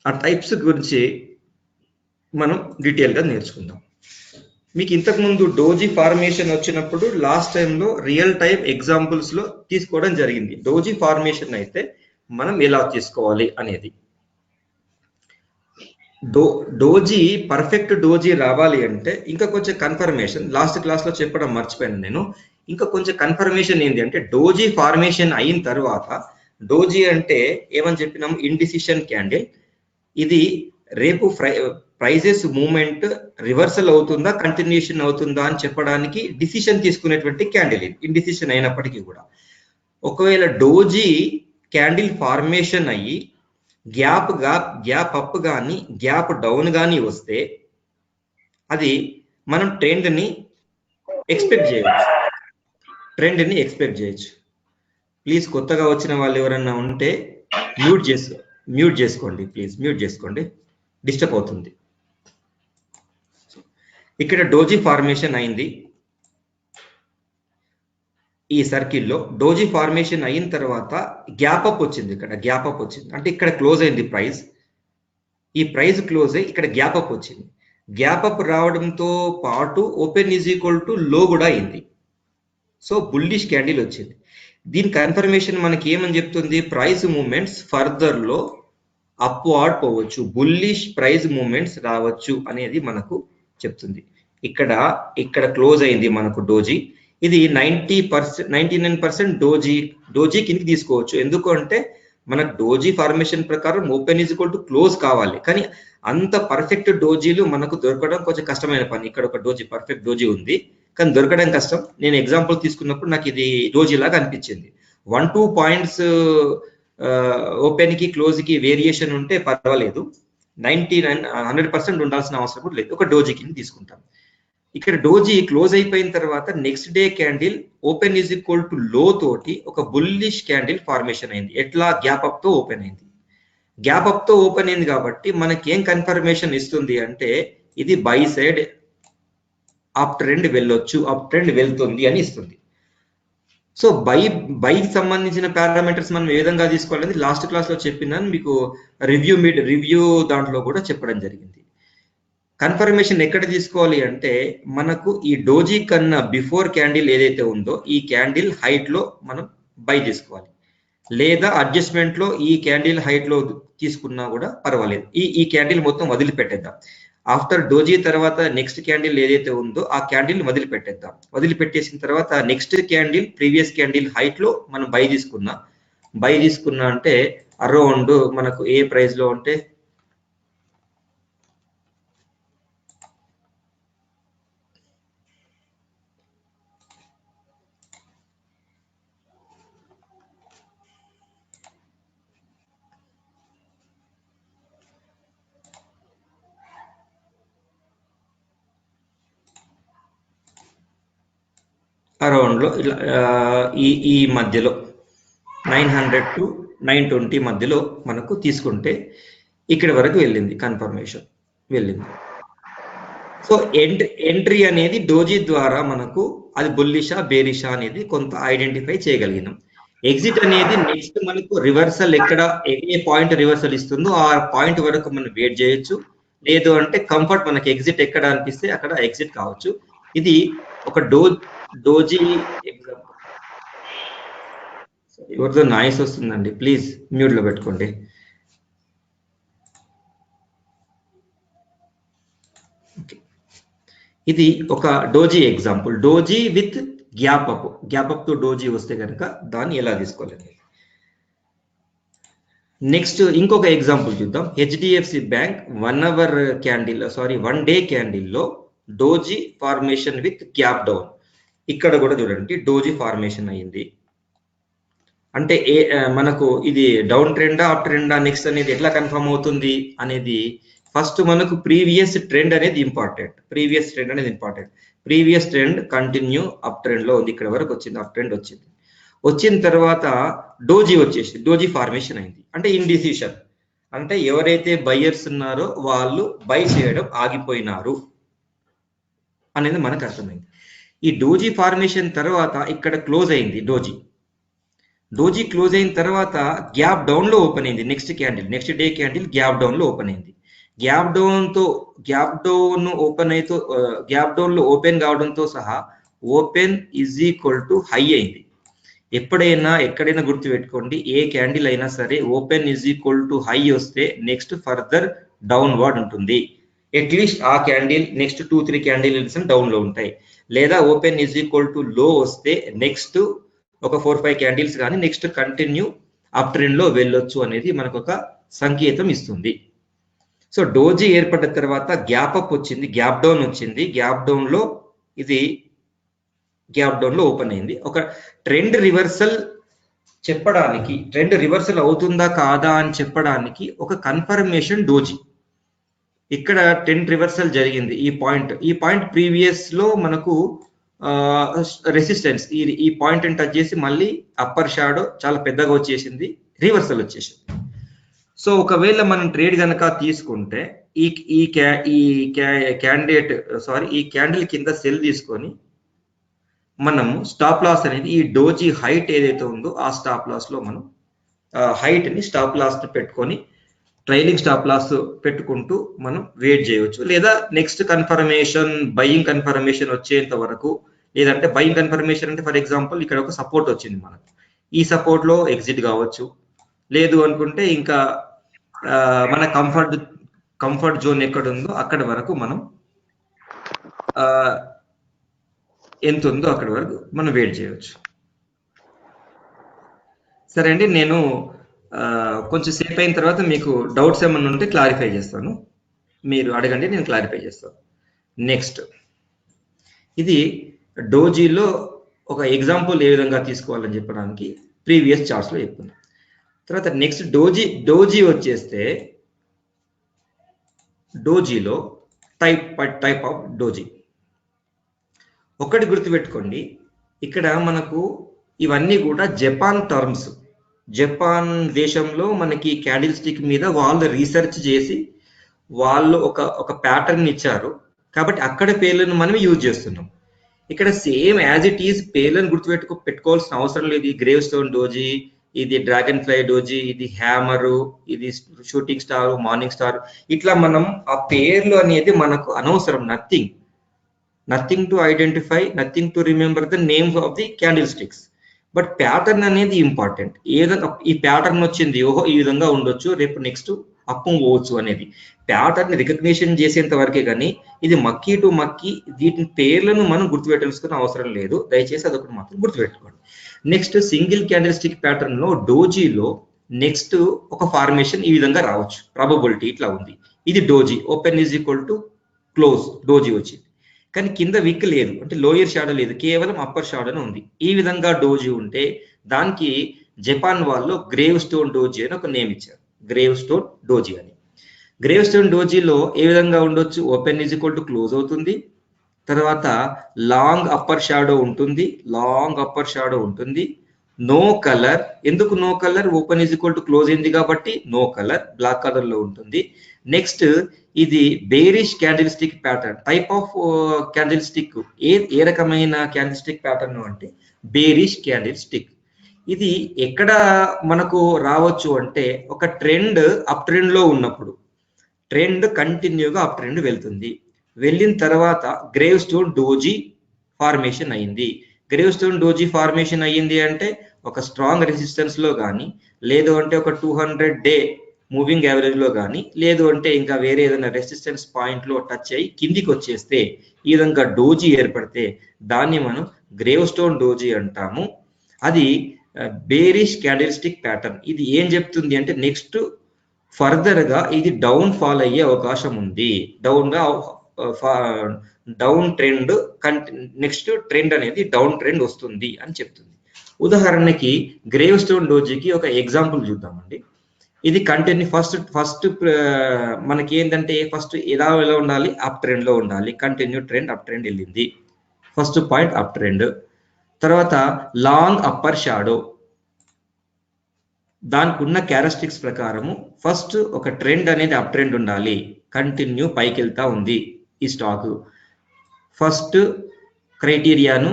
ఆ టైప్స్ గురించి మనం డీటెయిల్గా నేర్చుకుందాం. మీకు ఇంతకుముందు డోజీ ఫార్మేషన్ వచ్చినప్పుడు లాస్ట్ టైంలో రియల్ టైం ఎగ్జాంపుల్స్లో తీసుకోవడం జరిగింది. డోజీ ఫార్మేషన్ అయితే మనం ఎలా తీసుకోవాలి అనేది. డోజీ పర్ఫెక్ట్ డోజీ రావాలి అంటే ఇంకా కొంచెం కన్ఫర్మేషన్ లాస్ట్ క్లాస్లో చెప్పడం మర్చిపోయాను నేను. ఇంకా కొంచెం కన్ఫర్మేషన్ ఏంటి అంటే డోజీ ఫార్మేషన్ అయిన తర్వాత డోజీ అంటే ఏమని చెప్పినాము, ఇండిసిషన్ క్యాండిల్. ఇది రేపు ప్రైజెస్ మూమెంట్ రివర్సల్ అవుతుందా కంటిన్యూషన్ అవుతుందా అని చెప్పడానికి డిసిషన్ తీసుకునేటువంటి క్యాండిల్ ఇది, ఇండిసిషన్ అయినప్పటికీ కూడా. ఒకవేళ డోజీ క్యాండిల్ ఫార్మేషన్ అయ్యి గ్యాప్ అప్ కానీ గ్యాప్ డౌన్ కానీ వస్తే అది మనం ట్రెండ్ని ఎక్స్పెక్ట్ చేయొచ్చు. ప్లీజ్ కొత్తగా వచ్చిన వాళ్ళు ఎవరన్నా ఉంటే మ్యూట్ చేసుకోండి, ప్లీజ్ మ్యూట్ చేసుకోండి, డిస్టర్బ్ అవుతుంది. ఇక్కడ డోజీ ఫార్మేషన్ అయింది. ఈ సర్కిల్లో డోజీ ఫార్మేషన్ అయిన తర్వాత గ్యాప్ అప్ వచ్చింది. ఇక్కడ గ్యాప్ అప్ వచ్చింది అంటే ఇక్కడ క్లోజ్ అయింది ప్రైస్. ఈ ప్రైస్ క్లోజ్ అయ్యి ఇక్కడ గ్యాప్ అప్ వచ్చింది. గ్యాప్ అప్ రావడంతో పాటు ఓపెన్ ఈజ్ ఈక్వల్ టు లో కూడా అయింది. సో బుల్లిష్ క్యాండిల్ వచ్చింది. దీని కన్ఫర్మేషన్ మనకి ఏమని చెప్తుంది, ప్రైస్ మూమెంట్స్ ఫర్దర్ లో అప్వార్డ్ పోవచ్చు, బుల్లిష్ ప్రైస్ మూమెంట్స్ రావచ్చు అనేది మనకు చెప్తుంది. ఇక్కడ క్లోజ్ అయింది మనకు డోజీ. ఇది 99% డోజీ కిందకి తీసుకోవచ్చు. ఎందుకు అంటే మనకు డోజీ ఫార్మేషన్ ప్రకారం open is equal to close కావాలి, కానీ అంత పర్ఫెక్ట్ డోజీలు మనకు దొరకడం కొంచెం కష్టమైన పని. ఇక్కడ ఒక పర్ఫెక్ట్ డోజీ ఉంది కానీ దొరకడం కష్టం. నేను ఎగ్జాంపుల్ తీసుకున్నప్పుడు నాకు ఇది డోజీ లాగా అనిపించింది. 1-2 పాయింట్స్ ఓపెన్ కి క్లోజ్ కి వేరియేషన్ ఉంటే పర్వాలేదు, 100% ఉండాల్సిన అవసరం కూడా లేదు. ఒక డోజీ కింద తీసుకుంటాం. ఇక్కడ డోజీ క్లోజ్ అయిపోయిన తర్వాత next day candle open is equal to లో తోటి ఒక బుల్లిష్ క్యాండిల్ ఫార్మేషన్ అయింది. ఎట్లా, గ్యాప్ అప్ తో ఓపెన్ అయింది. గ్యాప్ అప్ తో ఓపెన్ అయింది కాబట్టి మనకి ఏం కన్ఫర్మేషన్ ఇస్తుంది అంటే ఇది బై సైడ్ అప్ ట్రెండ్ వెళ్ళొచ్చు, అప్ ట్రెండ్ వెళ్తుంది అని ఇస్తుంది. సో బైకి సంబంధించిన పారామీటర్స్ మనం ఏ విధంగా తీసుకోవాలని లాస్ట్ క్లాస్ లో చెప్పినాను మీకు. రివ్యూ దాంట్లో కూడా చెప్పడం జరిగింది. కన్ఫర్మేషన్ ఎక్కడ తీసుకోవాలి అంటే మనకు ఈ డోజీ కన్నా బిఫోర్ క్యాండిల్ ఏదైతే ఉందో ఈ క్యాండిల్ హైట్ లో మనం బై తీసుకోవాలి, లేదా అడ్జస్ట్మెంట్ లో ఈ క్యాండిల్ హైట్ లో తీసుకున్నా కూడా పర్వాలేదు. ఈ క్యాండిల్ మొత్తం వదిలిపెట్టేద్దాం. ఆఫ్టర్ డోజీ తర్వాత నెక్స్ట్ క్యాండిల్ ఏదైతే ఉందో ఆ క్యాండిల్ వదిలిపెట్టేద్దాం. వదిలిపెట్టేసిన తర్వాత next candle previous candle height లో మనం బై తీసుకున్నా అంటే అరౌండ్ మనకు ఏ ప్రైస్ లో ఉంటే అరౌండ్ లో ఈ మధ్యలో 900 to 920 మధ్యలో మనకు తీసుకుంటే ఇక్కడ వరకు వెళ్ళింది, కన్ఫర్మేషన్ వెళ్ళింది. సో ఎంట్రీ అనేది డోజీ ద్వారా మనకు అది బుల్లిషా బేరిషా అనేది కొంత ఐడెంటిఫై చేయగలిగినాం. ఎగ్జిట్ అనేది నెక్స్ట్ మనకు రివర్సల్ ఎక్కడ ఏ పాయింట్ రివర్సల్ ఇస్తుందో ఆ పాయింట్ వరకు మనం వెయిట్ చేయొచ్చు. లేదు అంటే కంఫర్ట్ మనకి ఎగ్జిట్ ఎక్కడ అనిపిస్తే అక్కడ ఎగ్జిట్ కావచ్చు. ఇది ఒక డోజీ ఎగ్జాంపుల్. ఎవరితో నాయిస్ వస్తుందండి, ప్లీజ్ మ్యూట్ లో పెట్టుకోండి. ఇది ఒక doji example, doji with gap up తో డోజీ వస్తే కనుక దాన్ని ఎలా తీసుకోలేదు. నెక్స్ట్ ఇంకొక ఎగ్జాంపుల్ చూద్దాం. హెచ్డిఎఫ్సి బ్యాంక్ 1 డే క్యాండిల్లో doji formation with gap down. ఇక్కడ కూడా చూడండి డోజీ ఫార్మేషన్ అయ్యింది. అంటే మనకు ఇది డౌన్ ట్రెండా అప్ ట్రెండా నెక్స్ట్ అనేది ఎట్లా కన్ఫర్మ్ అవుతుంది అనేది ఫస్ట్ మనకు ప్రీవియస్ ట్రెండ్ అనేది important. Previous trend continue up trend లో ఉంది, ఇక్కడ వరకు వచ్చింది, అప్ ట్రెండ్ వచ్చింది. వచ్చిన తర్వాత డోజీ ఫార్మేషన్ అయింది. అంటే ఇండిసిషన్ అంటే ఎవరైతే బయ్యర్స్ ఉన్నారో వాళ్ళు బై చేయడం ఆగిపోయినారు అనేది మనకు అర్థమైంది. ఈ డోజీ ఫార్మేషన్ తర్వాత ఇక్కడ క్లోజ్ అయింది డోజీ. డోజీ క్లోజ్ అయిన తర్వాత గ్యాప్ డౌన్ లో ఓపెన్ అయింది. Next day candle gap down లో ఓపెన్ అయింది. గ్యాప్ డౌన్ ఓపెన్ అయితే గ్యాప్ డౌన్ లో ఓపెన్ కావడంతో సహా open is equal to high అయింది. ఎక్కడైనా గుర్తు పెట్టుకోండి, ఏ క్యాండిల్ అయినా సరే open is equal to high వస్తే నెక్స్ట్ ఫర్దర్ డౌన్వర్డ్ ఉంటుంది. అట్లీస్ట్ ఆ క్యాండిల్ నెక్స్ట్ 2-3 క్యాండిల్స్ డౌన్ లో ఉంటాయి. లేదా ఓపెన్ ఈజ్ ఈక్వల్ టు లో వస్తే నెక్స్ట్ ఒక 4-5 క్యాండిల్స్ కానీ నెక్స్ట్ కంటిన్యూ అప్ ట్రెండ్ లో వెళ్ళొచ్చు అనేది మనకు ఒక సంకేతం ఇస్తుంది. సో డోజీ ఏర్పడ్డ తర్వాత గ్యాప్ అప్ వచ్చింది, గ్యాప్ డౌన్ వచ్చింది. గ్యాప్ డౌన్ లో ఓపెన్ అయింది. ఒక ట్రెండ్ రివర్సల్ చెప్పడానికి, ట్రెండ్ రివర్సల్ అవుతుందా కాదా అని చెప్పడానికి ఒక కన్ఫర్మేషన్ డోజీ. ఇక్కడ ట్రెండ్ రివర్సల్ జరిగింది. ఈ పాయింట్ ప్రీవియస్ లో మనకు రెసిస్టెన్స్, ఈ పాయింట్ టచ్ చేసి మళ్ళీ అప్పర్ షాడో చాలా పెద్దగా వచ్చేసింది, రివర్సల్ వచ్చేసింది. సో ఒకవేళ మనం ట్రేడ్ కనుక తీసుకుంటే ఈ క్యాండిల్ కింద సెల్ తీసుకొని మనం స్టాప్ లాస్ అనేది ఈ డోజీ హైట్ ఏదైతే ఉందో ఆ స్టాప్ లాస్ లో మనం హైట్ ని స్టాప్ లాస్ పెట్టుకొని ట్రైలింగ్ స్టాప్ లాస్ పెట్టుకుంటూ మనం వెయిట్ చేయవచ్చు. లేదా నెక్స్ట్ కన్ఫర్మేషన్, బయింగ్ కన్ఫర్మేషన్ వచ్చేంత వరకు, లేదంటే బయింగ్ కన్ఫర్మేషన్ అంటే ఫర్ ఎగ్జాంపుల్ ఇక్కడ ఒక సపోర్ట్ వచ్చింది మనకు, ఈ సపోర్ట్ లో ఎగ్జిట్ కావచ్చు. లేదు అనుకుంటే ఇంకా మన కంఫర్ట్ జోన్ ఎక్కడ ఉందో అక్కడ వరకు మనం ఎంత ఉందో అక్కడ వరకు మనం వెయిట్ చేయవచ్చు. సరే అండి, నేను కొంచెం సేపు అయిన తర్వాత మీకు డౌట్స్ ఏమన్నా ఉంటే క్లారిఫై చేస్తాను. మీరు అడగండి, నేను క్లారిఫై చేస్తాను. నెక్స్ట్, ఇది డోజీలో ఒక ఎగ్జాంపుల్ ఏ విధంగా తీసుకోవాలని చెప్పడానికి ప్రీవియస్ చార్ట్స్ లో చెప్తున్నాను. తర్వాత నెక్స్ట్ డోజీ వచ్చేస్తే డోజీలో టైప్ ఆఫ్ డోజీ ఒకటి గుర్తుపెట్టుకోండి. ఇక్కడ మనకు ఇవన్నీ కూడా జపాన్ టర్మ్స్. జపాన్ దేశంలో మనకి క్యాండిల్ స్టిక్ మీద వాళ్ళు రీసెర్చ్ చేసి వాళ్ళు ఒక ప్యాటర్న్ ఇచ్చారు, కాబట్టి అక్కడ పేర్లను మనం యూజ్ చేస్తున్నాం. ఇక్కడ సేమ్ యాజ్ ఇట్ ఈజ్ పేర్లను పెట్టుకోవాల్సిన అవసరం లేదు. గ్రేవ్ స్టోన్ డోజీ, ఇది డ్రాగన్ ఫ్లై డోజీ, ఇది హ్యామరు, ఇది షూటింగ్ స్టార్, మార్నింగ్ స్టార్, ఇట్లా మనం ఆ పేర్లు అనేది మనకు అనవసరం. Nothing to identify, nothing to remember the names of the candle sticks. But pattern అనేది ఇంపార్టెంట్. ఏదైనా ఈ ప్యాటర్న్ వచ్చింది, ఓహో ఈ విధంగా ఉండొచ్చు, రేపు నెక్స్ట్ అప్పు పోవచ్చు అనేది ప్యాటర్న్ రికగ్నిషన్ చేసేంత వరకే, కానీ ఇది మక్కీ టు మక్కీ వీటి పేర్లను మనం గుర్తుపెట్టాల్సిన అవసరం లేదు. దయచేసి అదొకటి మాత్రం గుర్తుపెట్టుకోండి. Next, single candle stick pattern లో డోజీలో నెక్స్ట్ ఒక ఫార్మేషన్ ఈ విధంగా రావచ్చు. ప్రాబబిలిటీ ఇట్లా ఉంది. ఇది doji, open is equal to close, doji వచ్చింది. కానీ కింద విక్ లేదు, అంటే లోయర్ షాడో లేదు, కేవలం అప్పర్ షాడోనే ఉంది. ఈ విధంగా డోజీ ఉంటే దానికి జపాన్ వాళ్ళు గ్రేవ్ స్టోన్ డోజీ అని ఒక నేమ్ ఇచ్చారు. గ్రేవ్ స్టోన్ డోజీ అని. గ్రేవ్ స్టోన్ డోజీలో ఏ విధంగా ఉండొచ్చు? Open is equal to close అవుతుంది, తర్వాత లాంగ్ అప్పర్ షాడో ఉంటుంది, నో కలర్. ఎందుకు no colour? Open is equal to close అయింది కాబట్టి నో కలర్, బ్లాక్ కలర్ లో ఉంటుంది. నెక్స్ట్, ఇది bearish candle stick pattern. Type of candle stick ఏ రకమైన క్యాండిల్ స్టిక్ ప్యాటర్న్ అంటే బేరిష్ క్యాండిల్ స్టిక్. ఇది ఎక్కడ మనకు రావచ్చు అంటే ఒక ట్రెండ్ అప్ ట్రెండ్ లో ఉన్నప్పుడు, ట్రెండ్ కంటిన్యూగా అప్ ట్రెండ్ వెళ్తుంది, వెళ్ళిన తర్వాత గ్రేవ్ స్టోన్ డోజీ ఫార్మేషన్ అయింది. గ్రేవ్ స్టోన్ డోజీ ఫార్మేషన్ అయ్యింది అంటే ఒక స్ట్రాంగ్ రెసిస్టెన్స్ లో కానీ, లేదు అంటే ఒక 200 డే మూవింగ్ యావరేజ్ లో కానీ, లేదు అంటే ఇంకా వేరే ఏదైనా రెసిస్టెన్స్ పాయింట్ లో టచ్ అయ్యి కిందికి వచ్చేస్తే, ఈ విధంగా డోజీ ఏర్పడితే దాన్ని మనం గ్రేవ్ స్టోన్ డోజీ అంటాము. అది బేరిష్ క్యాండిల్ స్టిక్ ప్యాటర్న్. ఇది ఏం చెప్తుంది అంటే నెక్స్ట్ ఫర్దర్ గా ఇది డౌన్ ఫాల్ అయ్యే అవకాశం ఉంది. డౌన్ ట్రెండ్, నెక్స్ట్ ట్రెండ్ అనేది డౌన్ ట్రెండ్ వస్తుంది అని చెప్తుంది. ఉదాహరణకి గ్రేవ్ స్టోన్ డోజీకి ఒక ఎగ్జాంపుల్ చూద్దామండి. ఇది కంటిన్యూ ఫస్ట్ మనకి ఏంటంటే ఫస్ట్ ఎలా ఉండాలి? అప్ ట్రెండ్ లో ఉండాలి. కంటిన్యూ ట్రెండ్ అప్ ట్రెండ్ వెళ్ళింది, ఫస్ట్ పాయింట్ అప్ ట్రెండ్. తర్వాత లాంగ్ అప్పర్ షాడో, దానికి ఉన్న క్యారెక్టరిస్టిక్స్ ప్రకారము ఫస్ట్ ఒక ట్రెండ్ అనేది అప్ ట్రెండ్ ఉండాలి, కంటిన్యూ పైకి వెళ్తా ఉంది ఈ స్టాక్. ఫస్ట్ క్రైటీరియాను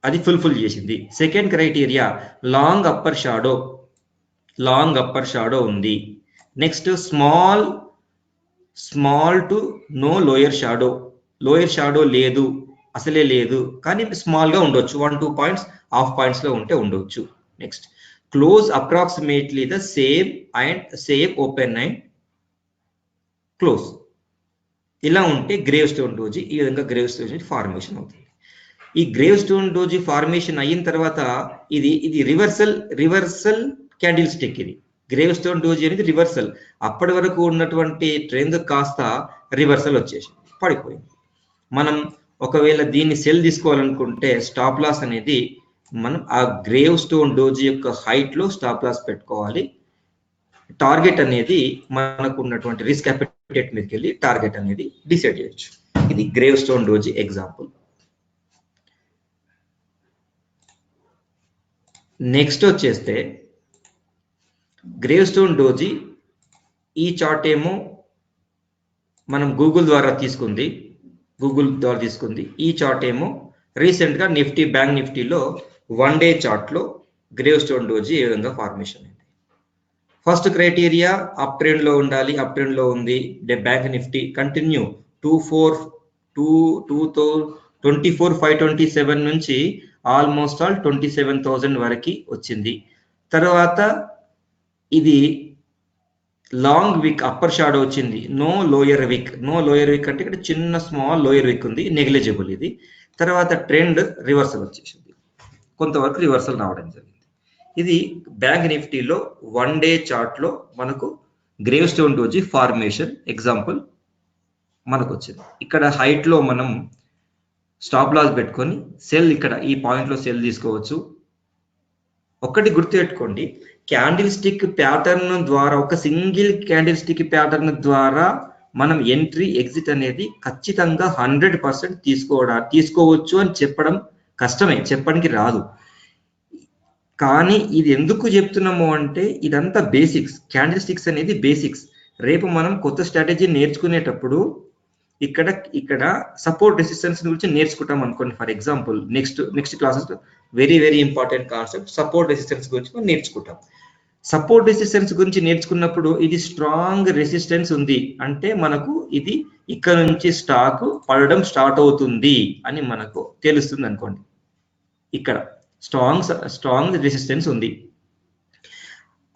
అది ఫుల్ఫిల్ చేసింది. Second criteria long upper shadow ఉంది. Next small to no lower shadow లేదు, అసలే లేదు, కానీ స్మాల్ గా ఉండొచ్చు, 1-2 పాయింట్స్ హాఫ్ పాయింట్స్ లో ఉండొచ్చు. Next close approximately the same open and close. ఇలా ఉంటే గ్రేవ్ స్టోన్ డోజీ, ఈ విధంగా గ్రేవ్ స్టోన్ ఫార్మేషన్ అవుతుంది. ఈ గ్రేవ్ స్టోన్ డోజీ ఫార్మేషన్ అయిన తర్వాత ఇది రివర్సల్ క్యాండిల్ స్టిక్. ఇది గ్రేవ్ స్టోన్ డోజీ అనేది రివర్సల్. అప్పటి వరకు ఉన్నటువంటి ట్రెండ్ కాస్త రివర్సల్ వచ్చేసి పడిపోయింది. మనం ఒకవేళ దీన్ని సెల్ తీసుకోవాలనుకుంటే స్టాప్ లాస్ అనేది మనం ఆ గ్రేవ్ స్టోన్ డోజీ యొక్క హైట్ లో స్టాప్ లాస్ పెట్టుకోవాలి. టార్గెట్ అనేది మనకు ఉన్నటువంటి రిస్క్ అపెటైట్ మీదకి వెళ్ళి టార్గెట్ అనేది డిసైడ్ చేయొచ్చు. ఇది grave stone doji example. Next వచ్చేస్తే గ్రేవ్ స్టోన్ డోజీ ఈ చార్ట్ ఏమో మనం గూగుల్ ద్వారా తీసుకుంది. ఈ చార్ట్ ఏమో రీసెంట్ గా బ్యాంక్ నిఫ్టీలో 1 డే చార్ట్ లో గ్రేవ్ స్టోన్ డోజీ ఏ విధంగా ఫార్మేషన్ అయింది. ఫస్ట్ క్రైటీరియా అప్ ట్రెండ్ లో ఉండాలి, అప్ ట్రెండ్ లో ఉంది. బ్యాంక్ నిఫ్టీ కంటిన్యూ 24,527 నుంచి ఆల్మోస్ట్ 27,000 వరకు వచ్చింది. తర్వాత ఇది లాంగ్ వీక్ అప్పర్ షాడో వచ్చింది, నో లోయర్ వీక్ అంటే ఇక్కడ చిన్న స్మాల్ లోయర్ వీక్ ఉంది, నెగ్లిజిబుల్ ఇది. తర్వాత ట్రెండ్ రివర్సల్ వచ్చేసింది, కొంతవరకు రివర్సల్ రావడం జరిగింది. ఇది బ్యాంక్ నిఫ్టీలో 1 డే చార్ట్ లో మనకు grave stone doji formation example మనకు వచ్చింది. ఇక్కడ హైట్ లో మనం స్టాప్ లాస్ పెట్టుకొని సెల్, ఇక్కడ ఈ పాయింట్ లో సెల్ తీసుకోవచ్చు. ఒకటి గుర్తుపెట్టుకోండి, క్యాండిల్ స్టిక్ ప్యాటర్న్ ద్వారా, ఒక సింగిల్ క్యాండిల్ స్టిక్ ప్యాటర్న్ ద్వారా మనం ఎంట్రీ ఎగ్జిట్ అనేది ఖచ్చితంగా 100% తీసుకోవచ్చు అని చెప్పడం కష్టమే, చెప్పడానికి రాదు. కానీ ఇది ఎందుకు చెప్తున్నాము అంటే ఇదంతా బేసిక్స్. క్యాండిల్ స్టిక్స్ అనేది బేసిక్స్. రేపు మనం కొత్త స్ట్రాటజీ నేర్చుకునేటప్పుడు ఇక్కడ సపోర్ట్ రెసిస్టెన్స్ గురించి నేర్చుకుంటాం అనుకోండి. For example next classes very important concept support resistance గురించి మనం నేర్చుకుంటాం. సపోర్ట్ రెసిస్టెన్స్ గురించి నేర్చుకున్నప్పుడు ఇది స్ట్రాంగ్ రెసిస్టెన్స్ ఉంది అంటే మనకు ఇది ఇక్కడ నుంచి స్టాక్ పడడం స్టార్ట్ అవుతుంది అని మనకు తెలుస్తుంది అనుకోండి. ఇక్కడ స్ట్రాంగ్ రెసిస్టెన్స్ ఉంది.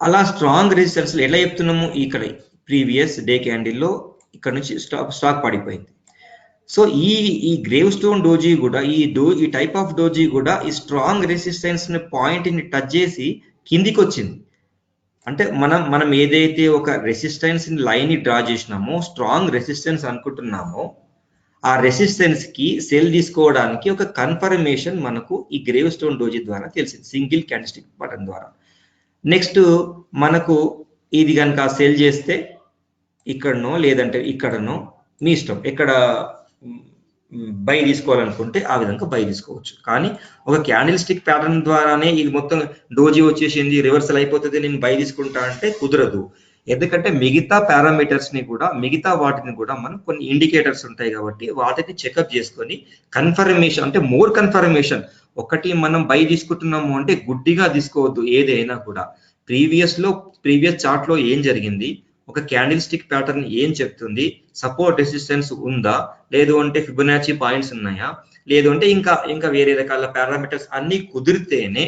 అలా స్ట్రాంగ్ రెసిస్టెన్స్ ఎలా చెప్తున్నాము, ఇక్కడ ప్రీవియస్ డే క్యాండిల్లో ఇక్కడ నుంచి స్టాక్ పడిపోయింది. సో ఈ గ్రేవ్ స్టోన్ డోజీ కూడా ఈ టైప్ ఆఫ్ డోజీ కూడా ఈ స్ట్రాంగ్ రెసిస్టెన్స్ పాయింట్ ని టచ్ చేసి కిందికి వచ్చింది. అంటే మనం ఏదైతే ఒక రెసిస్టెన్స్ లైన్ ని డ్రా చేసినామో, స్ట్రాంగ్ రెసిస్టెన్స్ అనుకుంటున్నామో, ఆ రెసిస్టెన్స్ కి సెల్ తీసుకోవడానికి ఒక కన్ఫర్మేషన్ మనకు ఈ గ్రేవ్ స్టోన్ డోజీ ద్వారా తెలిసింది, సింగిల్ క్యాండిల్స్టిక్ బటన్ ద్వారా. నెక్స్ట్ మనకు ఇది కనుక సెల్ చేస్తే ఇక్కడనో లేదంటే ఇక్కడనో మీ ఇష్టం, ఎక్కడ బై తీసుకోవాలనుకుంటే ఆ విధంగా బై తీసుకోవచ్చు. కానీ ఒక క్యాండిల్ స్టిక్ ప్యాటర్న్ ద్వారానే ఇది మొత్తం డోజీ వచ్చేసింది, రివర్సల్ అయిపోతుంది, నేను బై తీసుకుంటా అంటే కుదరదు. ఎందుకంటే మిగతా పారామీటర్స్ ని కూడా, మిగతా వాటిని కూడా మనం కొన్ని ఇండికేటర్స్ ఉంటాయి కాబట్టి వాటిని చెకప్ చేసుకొని కన్ఫర్మేషన్, అంటే మోర్ కన్ఫర్మేషన్. ఒకటి మనం బై తీసుకుంటున్నాము అంటే గుడ్డిగా తీసుకోవద్దు ఏదైనా కూడా. ప్రీవియస్ చార్ట్ లో ఏం జరిగింది, ఒక క్యాండిల్ స్టిక్ ప్యాటర్న్ ఏం చెప్తుంది, సపోర్ట్ రెసిస్టెన్స్ ఉందా, లేదు అంటే ఫిబొనాచి పాయింట్స్ ఉన్నాయా, లేదు అంటే ఇంకా వేరే రకాల పారామీటర్స్ అన్ని కుదిరితేనే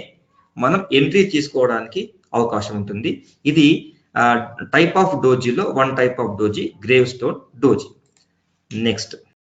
మనం ఎంట్రీ తీసుకోవడానికి అవకాశం ఉంటుంది. ఇది టైప్ ఆఫ్ డోజీలో 1 type of doji, grave stone doji. Next